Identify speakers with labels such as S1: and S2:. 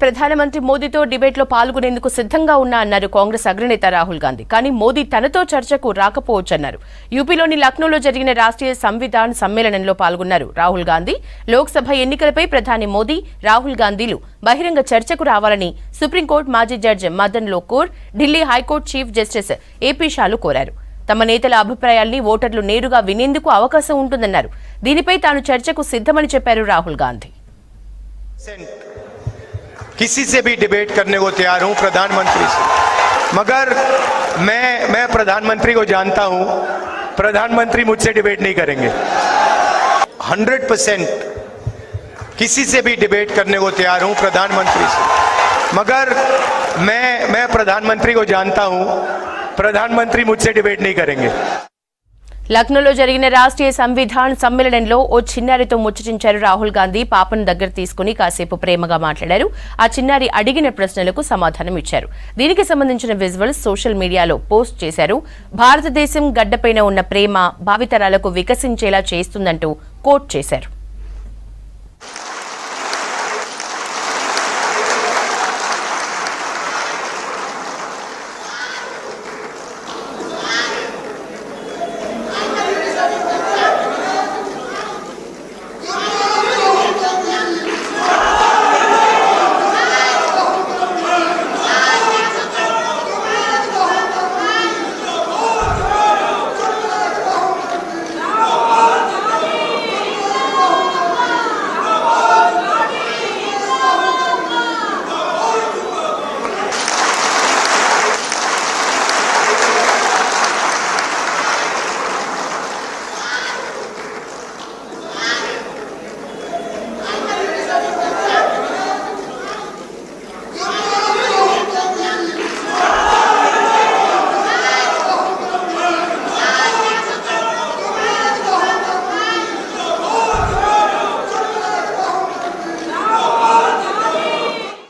S1: ప్రధానమంత్రి మోదీతో డిబేట్లో పాల్గొనేందుకు సిద్ధంగా ఉన్నా అన్నారు కాంగ్రెస్ అగ్రనేత రాహుల్ గాంధీ. కానీ మోదీ తనతో చర్చకు రాకపోవచ్చన్నారు. యూపీలోని లక్నోలో జరిగిన రాష్ట్రీయ సంవిధాన్ సమ్మేళనంలో పాల్గొన్నారు రాహుల్ గాంధీ. లోక్సభ ఎన్నికలపై ప్రధాని మోదీ, రాహుల్ గాంధీలు బహిరంగ చర్చకు రావాలని సుప్రీంకోర్టు మాజీ judge Madan Lokur, Delhi high court chief justice A P షాలు కోరారు. తమ నేతల అభిప్రాయాల్ని ఓటర్లు నేరుగా వినేందుకు అవకాశం ఉంటుందన్నారు. దీనిపై తాను చర్చకు సిద్ధమని చెప్పారు రాహుల్ గాంధీ.
S2: किसी से भी डिबेट करने को तैयार हूं, प्रधानमंत्री से, मगर मैं प्रधानमंत्री को जानता हूं, प्रधानमंत्री मुझसे डिबेट नहीं करेंगे। 100% किसी से भी डिबेट करने को तैयार हूं, प्रधानमंत्री से, मगर मैं प्रधानमंत्री को जानता हूं, प्रधानमंत्री मुझसे डिबेट नहीं करेंगे।
S1: లక్నోలో జరిగిన రాష్ట్రీయ సంవిధాన్ సమ్మేళనంలో ఓ చిన్నారితో ముచ్చటించారు రాహుల్ గాంధీ. పాపను దగ్గర తీసుకుని కాసేపు ప్రేమగా మాట్లాడారు. ఆ చిన్నారి అడిగిన ప్రశ్నలకు సమాధానం ఇచ్చారు. దీనికి సంబంధించిన విజువల్స్ సోషల్ మీడియాలో పోస్ట్ చేశారు. భారతదేశం గడ్డపైన ఉన్న ప్రేమ భావితరాలకు వికసించేలా చేస్తుందంటూ కోట్ చేశారు.